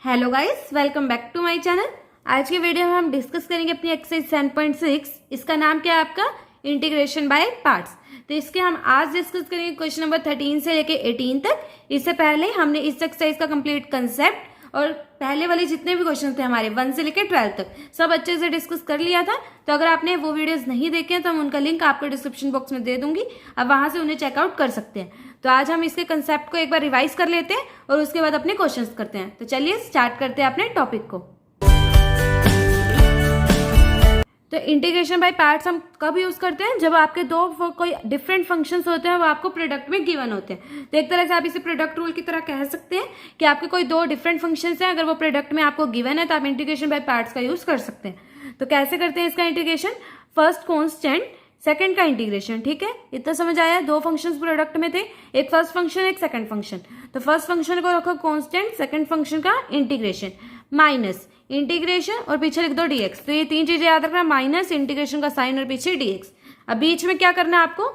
Hello guys, welcome back to my channel. आज के video में हम डिस्कस करेंगे अपनी एक्सरसाइज 7.6। इसका नाम क्या है आपका? Integration by parts. तो इसके हम आज डिस्कस करेंगे क्वेश्चन नंबर 13 से लेके 18 तक। इससे पहले हमने इस एक्सरसाइज का कंप्लीट कंसेप्ट और पहले वाले जितने भी क्वेश्चन थे हमारे 1 से लेकर 12 तक सब अच्छे से डिस्कस कर लिया था। तो अगर आपने वो वीडियोस नहीं देखे हैं तो हम उनका लिंक आपको डिस्क्रिप्शन बॉक्स में दे दूंगी, आप वहां से उन्हें चेकआउट कर सकते हैं। तो आज हम इसके कंसेप्ट को एक बार रिवाइज कर लेते हैं और उसके बाद अपने क्वेश्चंस करते हैं। तो चलिए स्टार्ट करते हैं अपने टॉपिक को। तो इंटीग्रेशन बाय पार्ट्स हम कब यूज करते हैं? जब आपके दो कोई डिफरेंट फंक्शंस होते हैं वो आपको प्रोडक्ट में गिवन होते हैं। तो एक तरह से आप इसे प्रोडक्ट रूल की तरह कह सकते हैं कि आपके कोई दो डिफरेंट फंक्शंस हैं, अगर वो प्रोडक्ट में आपको गिवन है तो आप इंटीग्रेशन बाय पार्ट्स का यूज कर सकते हैं। तो कैसे करते हैं इसका इंटीग्रेशन? फर्स्ट कॉन्स्टेंट सेकंड का इंटीग्रेशन। ठीक है, इतना समझ आया? दो फंक्शंस प्रोडक्ट में थे, एक फर्स्ट फंक्शन एक सेकंड फंक्शन। तो फर्स्ट फंक्शन को रखो कांस्टेंट, सेकंड फंक्शन का इंटीग्रेशन, माइनस इंटीग्रेशन और पीछे लिख दो dx। तो ये तीन चीजें याद रखना, माइनस इंटीग्रेशन का साइन और पीछे dx। अब बीच में क्या करना है आपको?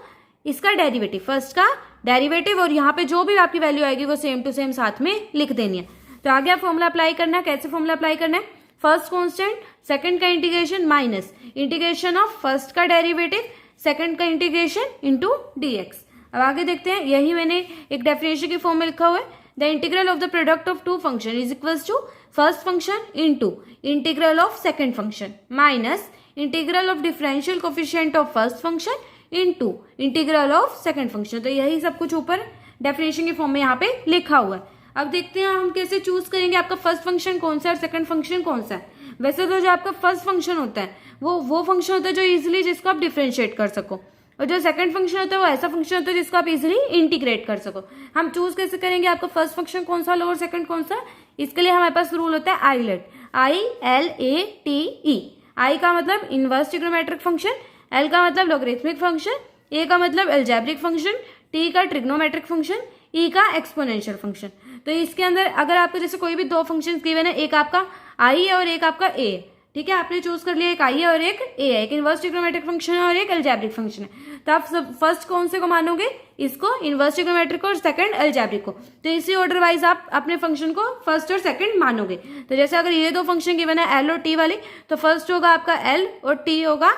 इसका डेरिवेटिव, फर्स्ट का डेरिवेटिव, और यहाँ पे जो भी आपकी वैल्यू आएगी वो सेम टू सेम साथ में लिख देनी है। तो आगे आप फॉर्मूला अप्लाई करना है। कैसे फॉर्मूला अप्लाई करना है? फर्स्ट कॉन्स्टेंट सेकंड का integration minus integration of first का डेरिवेटिव सेकंड का इंटीग्रेशन इंटू dx। अब आगे देखते हैं, यही मैंने एक डेफिनेशन की फॉर्म में लिखा हुआ है। The integral of the product of two function is equals to first function into integral of second function minus integral of differential coefficient of first function into integral of second function. तो यही सब कुछ ऊपर definition की form में यहाँ पे लिखा हुआ है। अब देखते हैं हम कैसे चूज करेंगे आपका फर्स्ट फंक्शन कौन सा है और सेकंड फंक्शन कौन सा है। वैसे तो जो आपका फर्स्ट फंक्शन होता है वो फंक्शन होता है जो इजीली जिसको आप डिफरेंशिएट कर सको, और जो सेकंड फंक्शन होता है वो ऐसा फंक्शन होता है जिसको आप इजीली इंटीग्रेट कर सको। हम चूज कैसे करेंगे आपका फर्स्ट फंक्शन कौन सा और सेकंड कौन सा? इसके लिए हमारे पास रूल होता है आईलेट, ILATE। आई का मतलब इनवर्स ट्रिग्नोमेट्रिक फंक्शन, एल का मतलब लॉगरिथमिक फंक्शन, ए का मतलब अलजेब्रिक फंक्शन, टी का ट्रिग्नोमेट्रिक फंक्शन, ई का एक्सपोनेंशियल फंक्शन। तो इसके अंदर अगर आपको जैसे कोई भी दो फंक्शन गिवन है, एक आपका आई है और एक आपका ए है, ठीक है, आपने चूज कर लिया एक आई है और एक ए है, एक इनवर्स ट्रिग्नोमेट्रिक फंक्शन है और एक अलजेब्रिक फंक्शन है। तो आप सब फर्स्ट कौन से को मानोगे? इसको, इनवर्स ट्रिग्नोमेट्रिक को, और सेकंड अलजेब्रिक को। तो इसी ऑर्डर वाइज आप अपने फंक्शन को फर्स्ट और सेकंड मानोगे। तो जैसे अगर ये दो फंक्शन गिवन है एल और टी वाली, तो फर्स्ट होगा आपका एल और टी होगा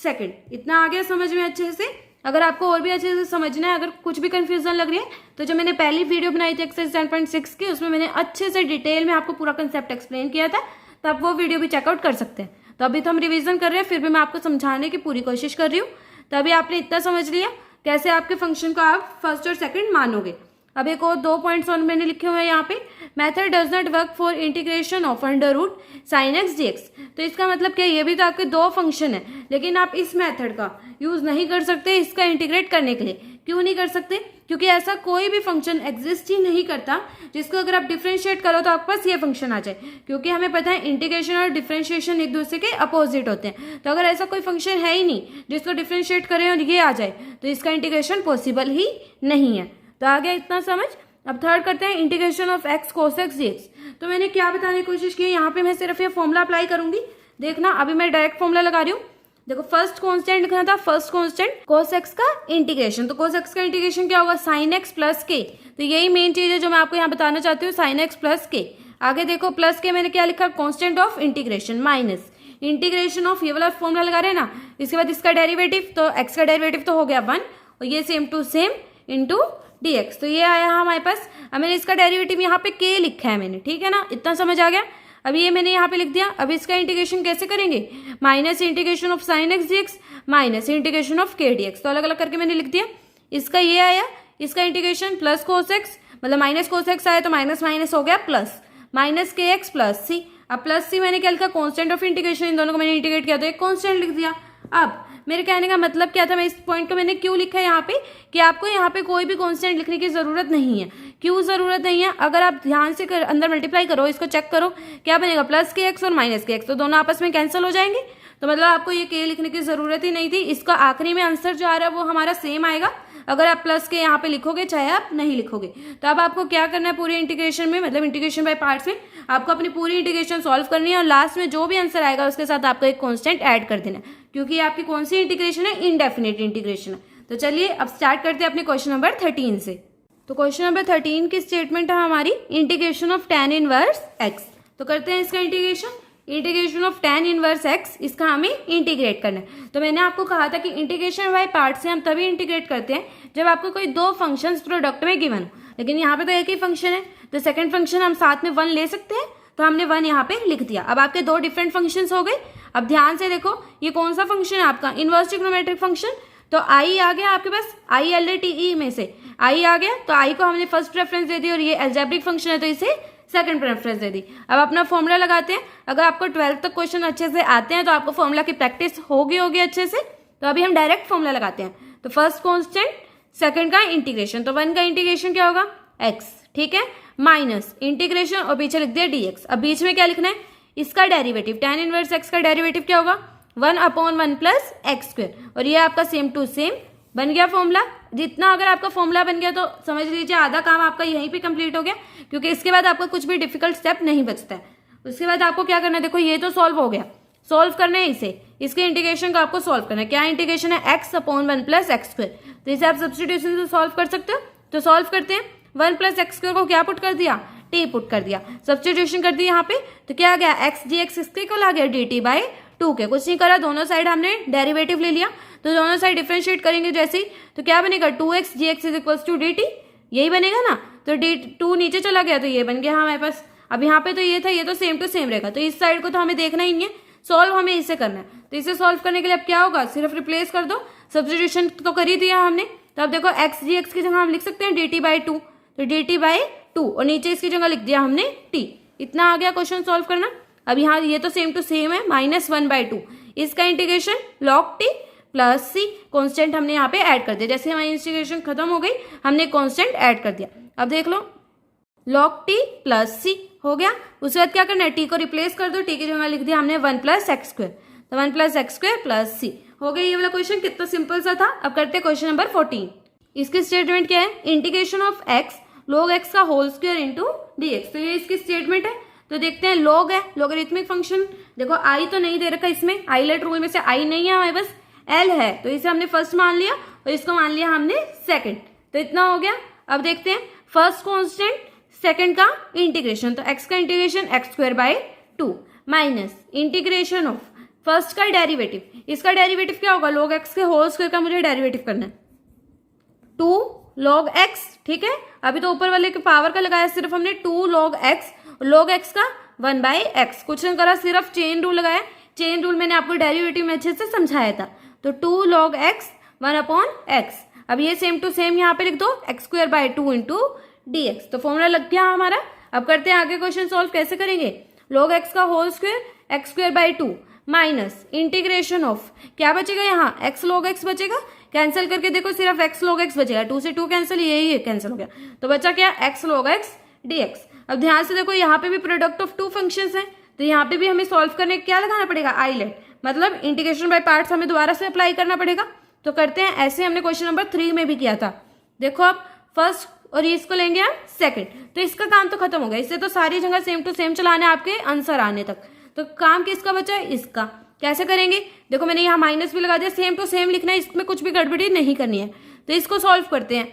सेकंड। इतना आ गया समझ में अच्छे से? अगर आपको और भी अच्छे से समझना है, अगर कुछ भी कंफ्यूजन लग रही है, तो जो मैंने पहली वीडियो बनाई थी एक्सरसाइज 7.6 की, उसमें मैंने अच्छे से डिटेल में आपको पूरा कंसेप्ट एक्सप्लेन किया था, तो आप वो वीडियो भी चेकआउट कर सकते हैं। तो अभी तो हम रिवीजन कर रहे हैं, फिर भी मैं आपको समझाने की पूरी कोशिश कर रही हूँ। तो अभी आपने इतना समझ लिया कैसे आपके फंक्शन को आप फर्स्ट और सेकंड मानोगे। अब एक और दो पॉइंट्स और मैंने लिखे हुए हैं यहाँ पे। Method does not work for integration of under root sign x dx। तो इसका मतलब क्या? ये भी तो आपके दो फंक्शन है, लेकिन आप इस मेथड का यूज नहीं कर सकते इसका इंटीग्रेट करने के लिए। क्यों नहीं कर सकते? क्योंकि ऐसा कोई भी फंक्शन एग्जिस्ट ही नहीं करता जिसको अगर आप डिफरेंशिएट करो तो आपके पास ये फंक्शन आ जाए। क्योंकि हमें पता है इंटीग्रेशन और डिफरेंशिएशन एक दूसरे के अपोजिट होते हैं। तो अगर ऐसा कोई फंक्शन है ही नहीं जिसको डिफरेंशिएट करें और ये आ जाए, तो इसका इंटीग्रेशन पॉसिबल ही नहीं है। तो आ गया इतना समझ? अब थर्ड करते हैं integration of x cos x dx। तो मैंने क्या बताने की कोशिश की है यहाँ पे, मैं सिर्फ ये फॉर्मूला अप्लाई करूंगी। देखना, अभी मैं डायरेक्ट फॉर्मूला लगा रही हूँ। देखो, फर्स्ट कांस्टेंट लिखना था, फर्स्ट कांस्टेंट कोस एक्स का इंटीग्रेशन। तो कोस एक्स का इंटीग्रेशन क्या होगा? साइन एक्स प्लस के। तो यही मेन चीज है जो मैं आपको यहाँ बताना चाहती हूँ, साइन एक्स प्लस के। आगे देखो, प्लस के मैंने क्या लिखा? Constant of integration minus integration of, ये वाला फॉर्मूला लगा रहे हैं ना, इसके बाद इसका डेरिवेटिव, तो एक्स का डेरिवेटिव तो हो गया 1, और ये same to same into dx। तो ये आया हमारे पास। अब मैंने इसका डेरिवेटिव यहाँ पे k लिखा है मैंने, ठीक है ना? इतना समझ आ गया? अब ये मैंने यहाँ पे लिख दिया। अब इसका इंटीग्रेशन कैसे करेंगे? Minus integration of sine x dx minus integration of k dx। तो अलग अलग करके मैंने लिख दिया। इसका ये आया, इसका इंटीग्रेशन प्लस कोस एक्स, मतलब माइनस कोस एक्स आया तो माइनस माइनस हो गया प्लस, माइनस के एक्स प्लस सी। अब प्लस सी मैंने क्या लिखा? कॉन्स्टेंट ऑफ इंटीग्रेशन, इन दोनों को मैंने इंटीग्रेट किया तो एक कॉन्स्टेंट लिख दिया। अब मेरे कहने का मतलब क्या था? मैं इस पॉइंट को मैंने क्यों लिखा है यहाँ पे कि आपको यहाँ पे कोई भी कांस्टेंट लिखने की जरूरत नहीं है। क्यों जरूरत नहीं है? अगर आप ध्यान से अंदर मल्टीप्लाई करो, इसको चेक करो, क्या बनेगा? प्लस के एक्स और माइनस के एक्स, तो दोनों आपस में कैंसिल हो जाएंगे। तो मतलब आपको ये के लिखने की जरूरत ही नहीं थी। इसका आखिरी में आंसर जो आ रहा है वो हमारा सेम आएगा अगर आप प्लस के यहाँ पे लिखोगे चाहे आप नहीं लिखोगे। तो अब आपको क्या करना है पूरे इंटीग्रेशन में, मतलब इंटीग्रेशन बाय पार्ट्स में आपको अपनी पूरी इंटीग्रेशन सॉल्व करनी है और लास्ट में जो भी आंसर आएगा उसके साथ आपको एक कांस्टेंट ऐड कर देना है, क्योंकि आपकी कौन सी इंटीग्रेशन है? इनडेफिनेट इंटीग्रेशन है। तो चलिए अब स्टार्ट करते हैं अपने क्वेश्चन नंबर 13 से। तो क्वेश्चन नंबर 13 की स्टेटमेंट है हमारी integration of tan inverse x। तो करते हैं इसका integration of tan inverse x, इसका हमें इंटीग्रेट करना है। तो मैंने आपको कहा था कि इंटीग्रेशन बाय पार्ट से हम तभी इंटीग्रेट करते हैं जब आपको कोई दो फंक्शंस प्रोडक्ट में गिवन हो, लेकिन यहाँ पे तो एक ही फंक्शन है, तो सेकंड फंक्शन हम साथ में 1 ले सकते हैं, तो हमने 1 यहाँ पे लिख दिया। अब आपके दो डिफरेंट फंक्शंस हो गए। अब ध्यान से देखो ये कौन सा फंक्शन है आपका, इनवर्स ट्रिग्नोमेट्रिक फंक्शन। तो आई आ गया आपके पास, आई LATE में से आई आ गया, तो आई को हमने फर्स्ट प्रेफरेंस दे दी और ये अलजेब्रिक फंक्शन है तो इसे सेकंड प्रेफरेंस दे दी। अब अपना फॉर्मूला लगाते हैं। अगर आपको 12th तक क्वेश्चन अच्छे से आते हैं तो आपको फॉर्मूला की प्रैक्टिस होगी अच्छे से। तो अभी हम डायरेक्ट फॉर्मूला लगाते हैं। तो फर्स्ट कांस्टेंट, सेकंड का इंटीग्रेशन, तो 1 का इंटीग्रेशन क्या होगा x, ठीक है, माइनस इंटीग्रेशन और पीछे लिख दिया dx। अब बीच में क्या लिखना है, इसका डेरिवेटिव, tan इनवर्स x का डेरिवेटिव क्या होगा 1/1 प्लस एक्स स्क्वायर, और ये आपका सेम टू सेम बन गया फॉर्मूला। जितना अगर आपका फॉर्मूला बन गया तो समझ लीजिए आधा काम आपका यहीं पे कंप्लीट हो गया, क्योंकि इसके बाद आपका कुछ भी डिफिकल्ट स्टेप नहीं बचता है। उसके बाद आपको क्या करना है, देखो ये तो सॉल्व हो गया, सॉल्व करना है इसे, इसके इंटीग्रेशन को आपको सॉल्व करना है। क्या इंटीग्रेशन है, x/1 प्लस एक्स स्क्वायर, तो इसे आप सब्स्टिट्यूशन से सॉल्व कर सकते हो। तो सॉल्व करते हैं, 1 प्लस एक्स स्क्वायर को क्या पुट कर दिया, t पुट कर दिया, सब्स्टिट्यूशन कर दी यहाँ पे, तो क्या आ गया x dx, इसके इक्वल आ गया dt/2 के। कुछ नहीं करा, दोनों साइड हमने डेरिवेटिव ले लिया, तो दोनों साइड डिफरेंशिएट करेंगे जैसे ही, तो क्या बनेगा 2x dx is equal to dt, यही बनेगा ना। तो d2 नीचे चला गया तो ये बन गया हमारे पास। अब यहाँ पे तो ये था, ये तो सेम टू सेम रहेगा, तो इस साइड को तो हमें देखना ही नहीं है, सॉल्व हमें इसे करना है। तो इसे सॉल्व करने के लिए अब क्या होगा, सिर्फ रिप्लेस कर दो, सब्स्टिट्यूशन तो कर ही दिया हमने। तो अब देखो x dx की जगह हम लिख सकते हैं dt/2, तो dt/2 और नीचे इसकी जगह लिख दिया हमने t। इतना आ गया क्वेश्चन सॉल्व करना। अब यहाँ ये तो सेम टू सेम है, -1/2, इसका integration log t plus c, constant हमने यहाँ पे ऐड कर दिया। जैसे हमारी इंटीग्रेशन खत्म हो गई हमने कॉन्स्टेंट ऐड कर दिया। अब देख लो log t प्लस c हो गया। उसके बाद क्या करना है, t को रिप्लेस कर दो, t की जगह लिख दिया हमने 1 प्लस एक्स स्क्वायर, तो 1 plus x square plus c हो गया। ये वाला क्वेश्चन कितना सिंपल सा था। अब करते हैं क्वेश्चन नंबर 14। इसकी स्टेटमेंट क्या है, integration of x log x का होल स्क्वायर इंटू dx। तो ये इसकी स्टेटमेंट है। तो देखते हैं, log है लोगरिथमिक फंक्शन, देखो i तो नहीं दे रखा इसमें, आइलेट रूल में से i नहीं है हमारे पास, l है, तो इसे हमने फर्स्ट मान लिया और इसको मान लिया हमने सेकंड, तो इतना हो गया। अब देखते हैं फर्स्ट कांस्टेंट, सेकंड का इंटीग्रेशन, तो x का integration x²/2 minus integration of first का डेरिवेटिव, इसका डेरिवेटिव क्या होगा, log x के होल स्क्वायर का मुझे डेरिवेटिव करना है, 2 log x, ठीक है। अभी तो ऊपर वाले के पावर का लगाया सिर्फ हमने 2 log x का 1/x, कुछ नहीं करा, सिर्फ चेन रूल लगाया। चेन रूल मैंने आपको डेरिवेटिव में अच्छे से समझाया था। तो 2 log x 1/x। अब ये सेम टू सेम यहाँ पे लिख दो, x²/2 इंटू dx। तो फॉर्मूला लग गया हमारा। अब करते हैं आगे क्वेश्चन सॉल्व कैसे करेंगे, log x का whole square x²/2 minus integration of, क्या बचेगा यहाँ x log x बचेगा, कैंसिल करके देखो सिर्फ x log x बचेगा, 2 से 2 कैंसिल, यही कैंसिल हो गया, तो बचा क्या x log x dx। अब ध्यान से देखो यहाँ पे भी प्रोडक्ट ऑफ 2 फंक्शंस हैं, तो यहाँ पे भी हमें सॉल्व करने क्या लगाना पड़ेगा, आइलेट, मतलब इंटीग्रेशन बाय पार्ट्स हमें दोबारा से अप्लाई करना पड़ेगा। तो करते हैं, ऐसे हमने क्वेश्चन नंबर 3 में भी किया था। देखो अब फर्स्ट और इसको लेंगे हम सेकंड, तो इसका काम तो खत्म हो गया, इससे तो सारी जगह सेम टू सेम चलाने आपके आंसर आने तक। तो काम किसका बचा है, इसका। कैसे करेंगे, देखो मैंने यहाँ माइनस भी लगा दिया, सेम टू सेम लिखना है, इसमें कुछ भी गड़बड़ी नहीं करनी है। तो इसको सॉल्व करते हैं,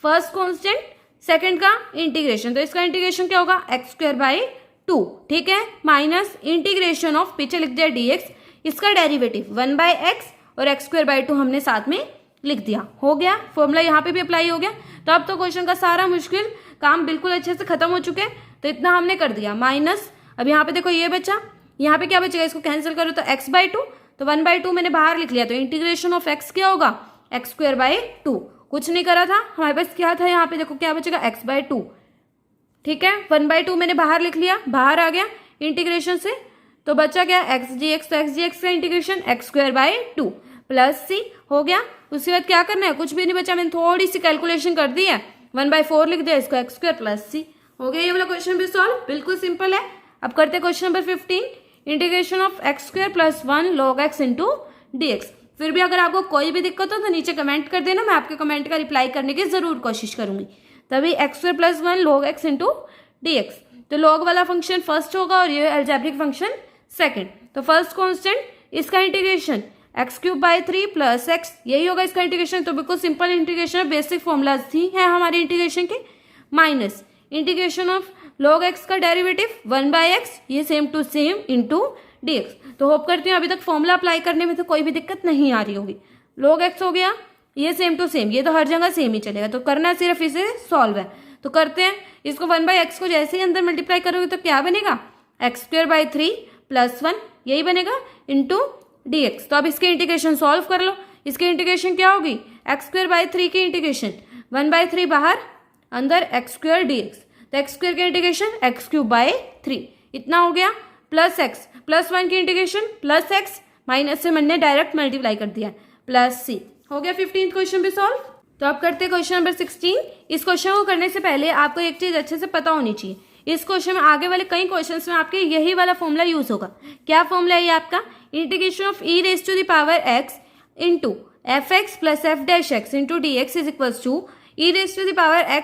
फर्स्ट कांस्टेंट, सेकंड का इंटीग्रेशन, तो इसका इंटीग्रेशन क्या होगा x²/2, ठीक है, माइनस इंटीग्रेशन ऑफ, पीछे लिख दिया dx, इसका डेरिवेटिव 1/x और x²/2 हमने साथ में लिख दिया, हो गया। फॉर्मूला यहाँ पे भी अप्लाई हो गया। तो अब तो क्वेश्चन का सारा मुश्किल काम बिल्कुल अच्छे से खत्म हो चुके हैं। तो इतना हमने कर दिया, माइनस, अब यहाँ पे देखो ये बचा, यहाँ पे क्या बचेगा, इसको कैंसिल करो तो x/2, तो 1/2 मैंने बाहर लिख लिया, तो इंटीग्रेशन ऑफ x क्या होगा x²/2, कुछ नहीं करा था हमारे पास, क्या था यहाँ पे देखो क्या बचेगा x/2, ठीक है, 1/2 मैंने बाहर लिख लिया, बाहर आ गया इंटीग्रेशन से, तो बचा क्या x dx, तो x dx का इंटीग्रेशन x²/2 प्लस c हो गया। उसके बाद क्या करना है, कुछ भी नहीं बचा, मैंने थोड़ी सी कैलकुलेशन कर दी है, 1/4 लिख दिया, इसको x² प्लस c हो गया। ये वाला क्वेश्चन भी सॉल्व, बिल्कुल सिंपल है। अब करते हैं question number 15, integration of x² + 1 log x into dx। फिर भी अगर आपको कोई भी दिक्कत हो तो नीचे कमेंट कर देना, मैं आपके कमेंट का रिप्लाई करने की जरूर कोशिश करूंगी। तभी x² + 1 log x into dx, तो log वाला फंक्शन फर्स्ट होगा और ये अलजेब्रिक फंक्शन सेकंड। तो फर्स्ट कांस्टेंट, इसका इंटीग्रेशन x³/3 प्लस x, यही होगा इसका इंटीग्रेशन। तो बिल्कुल सिंपल इंटीग्रेशन, बेसिक फॉर्मूलाज थी है हमारे इंटीग्रेशन के। Minus integration of log x का डेरिवेटिव 1/x, ये same to same into dx। तो होप करती हूँ अभी तक फॉर्मूला अप्लाई करने में तो कोई भी दिक्कत नहीं आ रही होगी। log x हो गया, ये सेम टू सेम, ये तो हर जगह सेम ही चलेगा, तो करना सिर्फ इसे सॉल्व है। तो करते हैं इसको 1/x को जैसे ही अंदर मल्टीप्लाई करोगे तो क्या बनेगा, x²/3 प्लस 1, यही बनेगा इंटू dx। तो अब इसके इंटीग्रेशन सॉल्व कर लो। इसके इंटीग्रेशन क्या होगी, x²/3 की इंटीग्रेशन 1/3 बाहर, अंदर x² dx। तो x² के इंटीग्रेशन x³/3 इतना हो गया, प्लस x प्लस 1 की इंटीग्रेशन प्लस x, माइनस से मैंने डायरेक्ट मल्टीप्लाई कर दिया, प्लस c। हो गया 15th क्वेश्चन भी सॉल्व। तो अब करते हैं क्वेश्चन नंबर 16। इस क्वेश्चन को करने से पहले आपको एक चीज अच्छे से पता होनी चाहिए, इस क्वेश्चन में आगे वाले कई क्वेश्चंस में आपके यही वाला फॉर्मूला यूज होगा। क्या फॉर्मूला है ये आपका, integration of e⁻x into fx plus f'(x) into dx is equals to e⁻x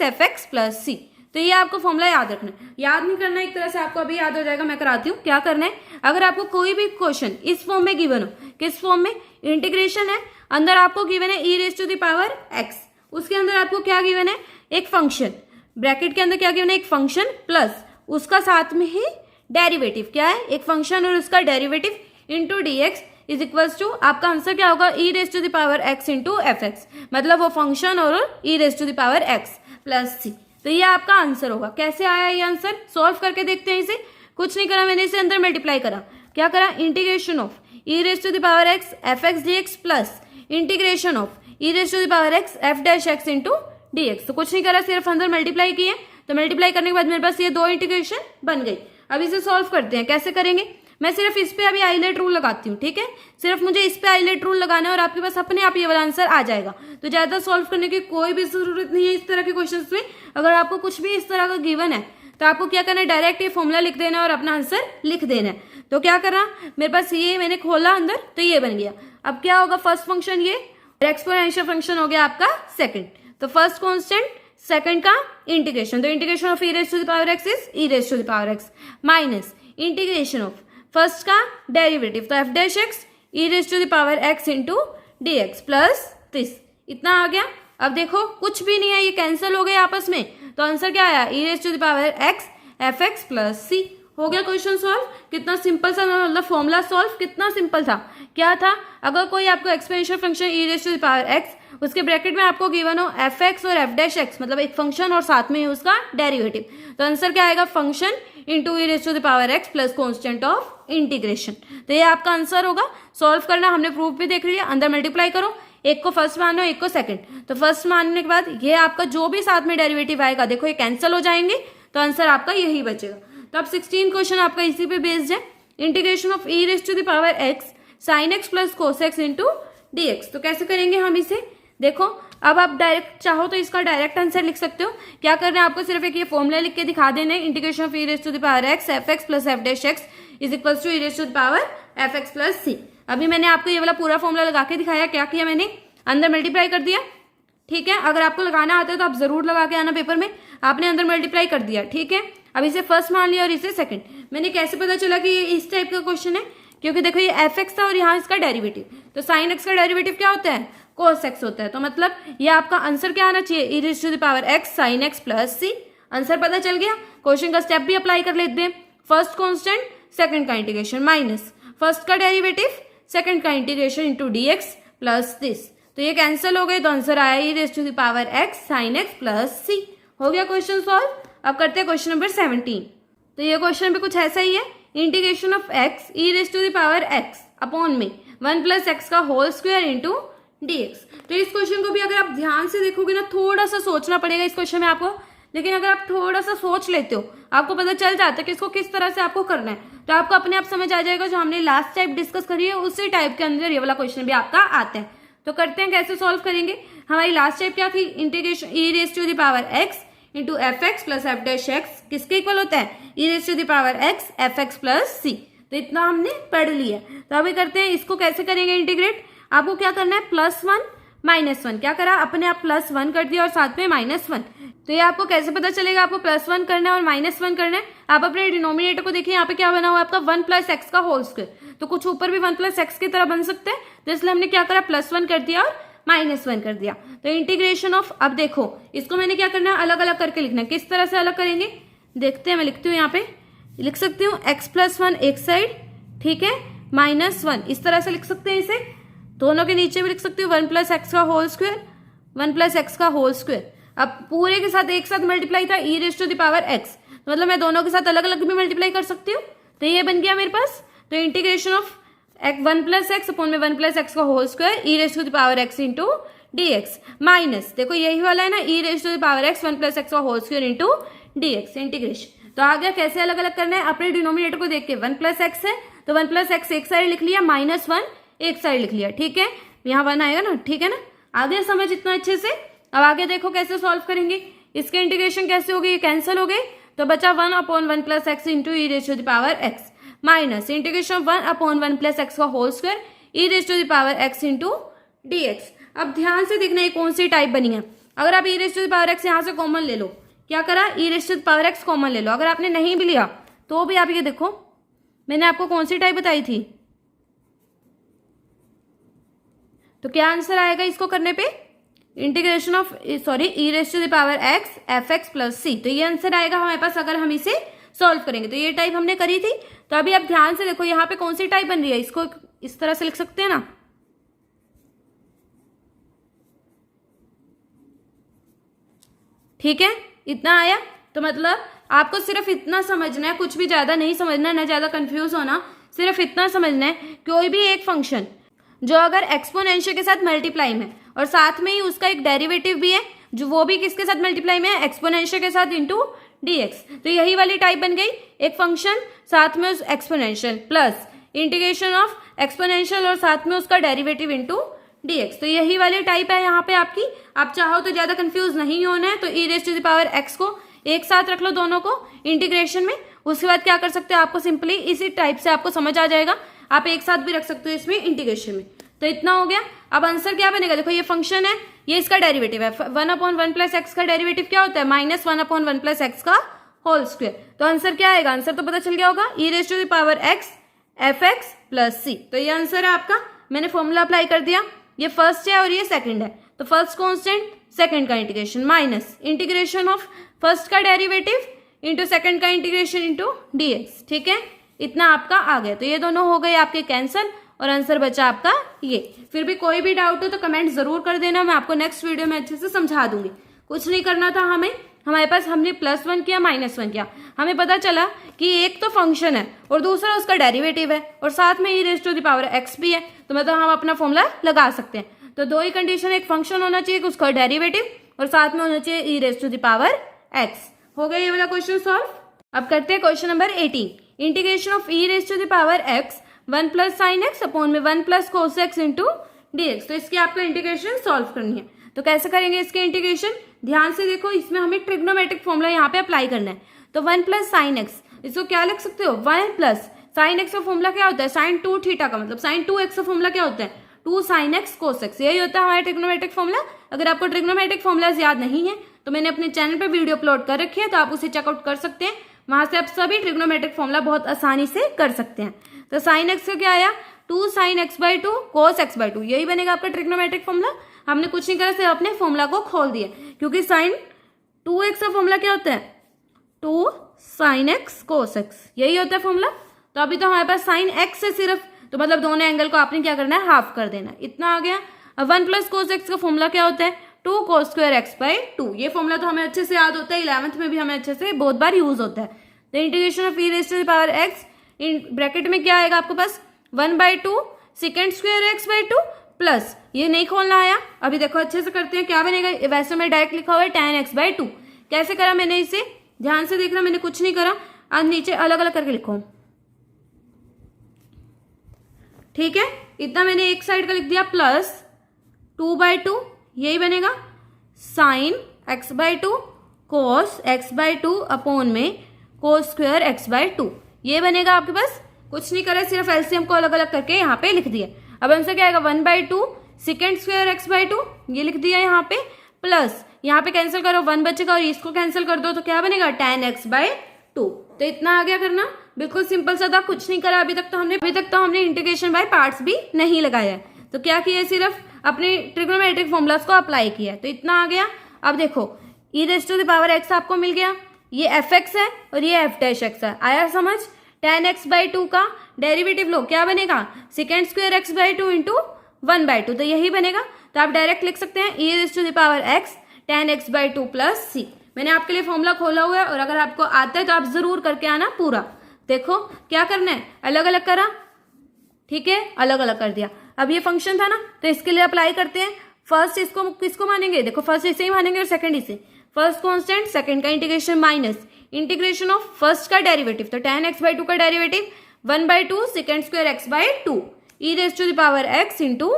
fx plus c। तो ये आपको फॉर्मूला याद रखना है, याद नहीं करना, एक तरह से आपको अभी याद हो जाएगा, मैं कराती हूँ। क्या करना है, अगर आपको कोई भी क्वेश्चन इस फॉर्म में गिवन हो, किस फॉर्म में, इंटीग्रेशन है, अंदर आपको गिवन है e⁻x, उसके अंदर आपको क्या गिवन है, एक फंक्शन, ब्रैकेट के अंदर क्या गिवन है, एक फंक्शन प्लस उसका साथ में ही डेरिवेटिव, क्या है, एक फंक्शन और उसका derivative into dx is equals to, आपका आंसर क्या होगा, e⁻x इंटू fx, मतलब वो फंक्शन और e⁻x प्लस c। तो ये आपका आंसर होगा। कैसे आया ये आंसर, सॉल्व करके देखते हैं इसे। कुछ नहीं करा मैंने, इसे अंदर मल्टीप्लाई करा। क्या करा, integration of e⁻x fx dx plus integration of e⁻x f'(x) into dx। तो कुछ नहीं करा, सिर्फ अंदर मल्टीप्लाई किए। तो मल्टीप्लाई करने के बाद मेरे पास ये दो इंटीग्रेशन बन गई। अब इसे सॉल्व करते हैं, कैसे करेंगे, मैं सिर्फ इस पे अभी हाईलाइट रूल लगाती हूँ, ठीक है, सिर्फ मुझे इस पे हाईलाइट रूल लगाना है और आपके पास अपने आप ये वाला आंसर आ जाएगा। तो ज्यादा सॉल्व करने की कोई भी जरूरत नहीं है इस तरह के क्वेश्चंस में। अगर आपको कुछ भी इस तरह का गिवन है तो आपको क्या करना है, डायरेक्ट ये फॉर्मूला लिख देना है और अपना आंसर लिख देना है। तो क्या करना, मेरे पास ये मैंने खोला अंदर, तो ये बन गया। अब क्या होगा, फर्स्ट फंक्शन ये, एक्सपोनेंशियल फंक्शन हो गया आपका सेकंड। तो फर्स्ट कांस्टेंट, सेकंड का इंटीग्रेशन, तो integration of e⁻x is e⁻x minus integration of first का डेरिवेटिव, तो f'(x) e⁻x into dx plus this, इतना आ गया। अब देखो कुछ भी नहीं है, ये कैंसिल हो गए आपस में, तो आंसर क्या आया, e⁻x fx प्लस c। हो गया क्वेश्चन सॉल्व। कितना सिंपल सा, मतलब फॉर्मूला सॉल्व कितना सिंपल था। क्या था, अगर कोई आपको एक्सपोनेंशियल फंक्शन e⁻x, उसके ब्रैकेट में आपको गिवन हो fx और f'(x), मतलब एक फंक्शन और साथ में उसका डेरिवेटिव, तो आंसर क्या आएगा, function into e⁻x plus constant of integration. तो ये आपका आंसर होगा। सॉल्व करना हमने प्रूफ भी देख लिया, अंदर मल्टीप्लाई करो, एक को फर्स्ट मानो एक को सेकंड। तो फर्स्ट मानने के बाद ये आपका जो भी साथ में डेरिवेटिव आएगा, देखो ये कैंसिल हो जाएंगे, तो आंसर आपका यही बचेगा। तो अब 16 क्वेश्चन आपका इसी पे बेस्ड है, integration of e⁻x sin x plus cos x into dx। तो कैसे करेंगे हम इसे, देखो अब आप डायरेक्ट चाहो तो इसका डायरेक्ट आंसर लिख सकते हो। क्या करना है, आपको सिर्फ एक ये फॉर्मूला लिख के दिखा देना है, integration of e⁻x fx plus f'(x) is equals to e⁻fx plus c। अभी मैंने आपको ये वाला पूरा फॉर्मूला लगा के दिखाया। क्या किया मैंने, अंदर मल्टीप्लाई कर दिया, ठीक है, अगर आपको लगाना आता है तो आप जरूर लगा के आना पेपर में। आपने अंदर मल्टीप्लाई कर दिया, ठीक है, अब इसे फर्स्ट मान लिया और इसे सेकंड। मैंने कैसे पता चला कि ये इस टाइप का क्वेश्चन है, क्योंकि देखो ये fx था और यहाँ इसका डेरिवेटिव, तो sin x का डेरिवेटिव क्या होता है, cos x होता है। तो मतलब ये आपका आंसर क्या आना चाहिए, e⁻x sin x plus c। Answer पता चल गया। क्वेश्चन का स्टेप भी अप्लाई कर लेते हैं। फर्स्ट कांस्टेंट, सेकंड का इंटीग्रेशन माइनस फर्स्ट का डेरिवेटिव, सेकंड का integration into dx plus this. तो ये कैंसिल हो गए, तो आंसर आया e⁻x sin x plus c। हो गया क्वेश्चन सॉल्व। अब करते हैं क्वेश्चन नंबर 17। तो ये क्वेश्चन भी कुछ ऐसा ही है, integration of x e⁻x upon में 1 प्लस x का होल स्क्वायर इंटू dx। तो इस क्वेश्चन को भी अगर आप ध्यान से देखोगे ना, थोड़ा सा सोचना पड़ेगा इस क्वेश्चन में आपको, लेकिन अगर आप थोड़ा सा सोच लेते हो आपको पता चल जाता है कि इसको किस तरह से आपको करना है, तो आपको अपने आप समझ आ जाएगा। जो हमने लास्ट टाइप डिस्कस करी है उसी टाइप के अंदर ये वाला क्वेश्चन भी आपका आता है। तो करते हैं कैसे सॉल्व करेंगे। हमारी लास्ट टाइप क्या थी, integration e⁻x into fx plus f'(x) किसके इक्वल होता है, e⁻x fx प्लस c। तो इतना हमने पढ़ लिया। तो अभी करते हैं इसको कैसे करेंगे इंटीग्रेट। आपको क्या करना है, +1 -1। क्या करा, अपने आप +1 कर दिया और साथ में -1। तो ये आपको कैसे पता चलेगा आपको +1 करना है और -1 करना है? आप अपने डिनोमिनेटर को देखिए, यहाँ पे क्या बना हुआ है आपका 1 + x का होल स्क्वायर। तो कुछ ऊपर भी 1 + x की तरह बन सकते हैं, तो इसलिए हमने क्या करा, +1 कर दिया और -1 कर दिया। तो इंटीग्रेशन ऑफ, अब देखो इसको मैंने क्या करना है, अलग अलग करके लिखना है। किस तरह से अलग करेंगे देखते हैं। मैं लिखती हूँ, यहाँ पे लिख सकती हूँ x + 1 एक साइड, ठीक है, -1 इस तरह से लिख सकते हैं इसे। दोनों के नीचे भी लिख सकती हूँ 1 + x का होल स्क्वायर, 1 + x का होल स्क्वायर। अब पूरे के साथ एक साथ मल्टीप्लाई था e⁻x, तो मतलब मैं दोनों के साथ अलग अलग भी मल्टीप्लाई कर सकती हूँ। तो ये बन गया मेरे पास। तो इंटीग्रेशन ऑफ 1 + x अपॉन में 1 + x का whole square e⁻x into dx minus, देखो यही वाला है ना, e⁻x 1 + x का whole square into dx integration. तो आ गया। कैसे अलग अलग करना है, अपने डिनोमिनेटर को देख के 1 + x है तो 1 + x एक साइड लिख लिया, -1 एक साइड लिख लिया, ठीक है, यहाँ 1 आएगा ना, ठीक है ना। आ गया समझ इतना अच्छे से। अब आगे देखो कैसे सॉल्व करेंगे। इसके इंटीग्रेशन कैसे हो गई, कैंसिल हो गई, तो बचा 1/1 + x into e⁻x minus integration 1/1 + x का whole square e⁻x into dx। अब ध्यान से देखना ये कौन सी टाइप बनी है। अगर आप e⁻x यहाँ से कॉमन ले लो, क्या करा, e⁻x कॉमन ले लो। अगर आपने नहीं भी लिया तो भी आप ये देखो, मैंने आपको कौन सी टाइप बताई थी, तो क्या आंसर आएगा इसको करने पे, integration of e⁻x fx + c। तो ये आंसर आएगा हमारे पास अगर हम इसे सॉल्व करेंगे। तो ये टाइप हमने करी थी। तो अभी आप ध्यान से देखो यहाँ पे कौन सी टाइप बन रही है, इसको इस तरह से लिख सकते हैं ना, ठीक है, इतना आया। तो मतलब आपको सिर्फ इतना समझना है, कुछ भी ज्यादा नहीं समझना है, ना ज्यादा कंफ्यूज होना, सिर्फ इतना समझना है कोई भी एक फंक्शन जो अगर एक्सपोनेंशियल के साथ मल्टीप्लाई में और साथ में ही उसका एक डेरिवेटिव भी है, जो वो भी किसके साथ मल्टीप्लाई में है, एक्सपोनेंशियल के साथ इंटू dx। तो यही वाली टाइप बन गई, एक फंक्शन साथ में उस exponential plus integration of exponential और साथ में उसका डेरिवेटिव इंटू dx। तो यही वाली टाइप है यहाँ पे आपकी। आप चाहो तो ज्यादा कंफ्यूज नहीं होना है तो e⁻x को एक साथ रख लो दोनों को इंटीग्रेशन में। उसके बाद क्या कर सकते हो, आपको सिंपली इसी टाइप से आपको समझ आ जाएगा, आप एक साथ भी रख सकते हो इसमें इंटीग्रेशन में। तो इतना हो गया। अब आंसर क्या बनेगा, देखो ये फंक्शन है, ये इसका डेरिवेटिव है, 1/1 + x का डेरिवेटिव क्या होता है, -1/1 + x का होल स्क्वायर। तो आंसर क्या आएगा, आंसर तो पता चल गया होगा, e⁻x fx + c। तो ये आंसर है आपका। मैंने फॉर्मूला अप्लाई कर दिया, ये फर्स्ट है और ये सेकंड है। तो फर्स्ट कांस्टेंट, सेकंड का integration minus integration of first का डेरिवेटिव इंटू सेकंड का इंटीग्रेशन इंटू dx, ठीक है, इतना आपका आ गया। तो ये दोनों हो गए आपके कैंसल और आंसर बचा आपका ये। फिर भी कोई भी डाउट हो तो कमेंट जरूर कर देना, मैं आपको नेक्स्ट वीडियो में अच्छे से समझा दूंगी। कुछ नहीं करना था हमें, हमारे पास हमने +1 किया -1 किया, हमें पता चला कि एक तो फंक्शन है और दूसरा उसका डेरिवेटिव है और साथ में e⁻x भी है, तो मतलब हम अपना फॉर्मूला लगा सकते हैं। तो दो ही कंडीशन, एक फंक्शन होना चाहिए उसका डेरिवेटिव और साथ में होना चाहिए e⁻x। हो गया ये वाला क्वेश्चन सॉल्व। अब करते हैं question number 18। Integration of e⁻x 1 + sin x upon में 1 + cos x इंटू dx। तो इसकी आपको इंटीग्रेशन सॉल्व करनी है। तो कैसे करेंगे इसके इंटीग्रेशन, ध्यान से देखो, इसमें हमें ट्रिग्नोमेट्रिक फॉर्मूला यहाँ पे अप्लाई करना है। तो 1 + sin x, इसको क्या लिख सकते हो, 1 + sin x का फॉर्मूला क्या होता है, sin 2θ का मतलब sin 2x का फॉर्मूला क्या होता है, 2 sin x cos x। यही होता है हमारा ट्रिग्नोमेट्रिक फॉर्मूला। अगर आपको ट्रिग्नोमेट्रिक फॉर्मूलाज याद नहीं है तो मैंने अपने चैनल पे वीडियो अपलोड कर रखी है, तो आप उसे चेकआउट कर सकते हैं, वहां से आप सभी ट्रिग्नोमेट्रिक फॉर्मूला बहुत आसानी से कर सकते हैं। तो sin x का क्या आया, 2 sin x/2 cos x/2, यही बनेगा आपका ट्रिग्नोमेट्रिक फॉर्मूला। हमने कुछ नहीं करा, सिर्फ अपने फॉर्मूला को खोल दिया, क्योंकि sin 2x का फॉर्मूला क्या होता है, 2 sin x cos x, यही होता है फॉर्मूला। तो अभी तो हमारे पास sin x है सिर्फ, तो मतलब दोनों एंगल को आपने क्या करना है, हाफ कर देना, इतना आ गया। अब 1 + cos x का फॉर्मूला क्या होता है, 2 cos² x/2। ये फॉर्मूला तो हमें अच्छे से याद होता है, 11th में भी हमें अच्छे से बहुत बार यूज होता है। तो integration of e⁻x in bracket में क्या आएगा आपके पास, 1/2 sec² x/2 प्लस, ये नहीं खोलना आया, अभी देखो अच्छे से करते हैं क्या बनेगा। वैसे में डायरेक्ट लिखा हुआ है tan x/2। कैसे करा मैंने इसे, ध्यान से देखना, मैंने कुछ नहीं करा, आज नीचे अलग अलग करके लिखो, ठीक है। इतना मैंने एक साइड का लिख दिया, प्लस 2/2, यही बनेगा sin x/2 cos x/2 upon में cos² x/2, ये बनेगा आपके पास। कुछ नहीं करा, सिर्फ एलसीएम को अलग अलग करके यहाँ पे लिख दिया। अब आंसर क्या आएगा, 1/2 सेकेंड स्क्वायर एक्स बाई 2 ये लिख दिया यहाँ पे, प्लस यहाँ पे कैंसिल करो 1 बचेगा और इसको कैंसिल कर दो तो क्या बनेगा tan x बाई 2। तो इतना आ गया करना, बिल्कुल सिंपल सा था, कुछ नहीं करा अभी तक तो हमने इंटीग्रेशन बाय पार्ट्स भी नहीं लगाया है। तो क्या किया, सिर्फ अपने ट्रिग्नोमेट्रिक फॉर्मूलाज को अप्लाई किया है। तो इतना आ गया। अब देखो e raise to the power x आपको मिल गया, ये fx है और ये f डैश x है। आया समझ? tan x बाई 2 का डेरिवेटिव लो, क्या बनेगा, second square x by 2 into 1 by 2, तो यही बनेगा। तो आप डायरेक्ट लिख सकते हैं e raise to the power x tan x by 2 plus c। मैंने आपके लिए फॉर्मूला खोला हुआ है और अगर आपको आता है तो आप जरूर करके आना पूरा। देखो क्या करना है, अलग अलग करा, ठीक है, अलग अलग कर दिया। अब ये फंक्शन था ना, तो इसके लिए अप्लाई करते हैं। फर्स्ट इसको किसको मानेंगे, देखो फर्स्ट इसे ही मानेंगे और सेकंड इसे। फर्स्ट कांस्टेंट, सेकंड का integration minus integration of first का डेरिवेटिव, तो tan x बाई 2 का derivative 1 by 2 second square x by 2 e raise to the power x into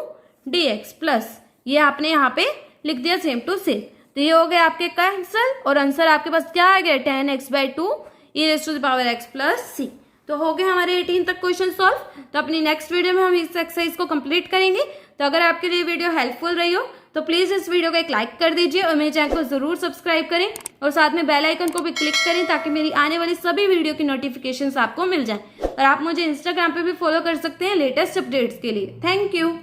dx plus ये आपने यहाँ पे लिख दिया सेम टू सेम। तो ये हो गया आपके कैंसल और आंसर आपके पास क्या आ गया, tan x by 2 e raise to the power x plus c। तो हो गए हमारे 18 तक क्वेश्चन सॉल्व। तो अपनी नेक्स्ट वीडियो में हम इस एक्सरसाइज को कंप्लीट करेंगे। तो अगर आपके लिए वीडियो हेल्पफुल रही हो तो प्लीज़ इस वीडियो को एक लाइक कर दीजिए और मेरे चैनल को ज़रूर सब्सक्राइब करें और साथ में बेल आइकन को भी क्लिक करें ताकि मेरी आने वाली सभी वीडियो की नोटिफिकेशंस आपको मिल जाएं। और आप मुझे इंस्टाग्राम पे भी फॉलो कर सकते हैं लेटेस्ट अपडेट्स के लिए। Thank you.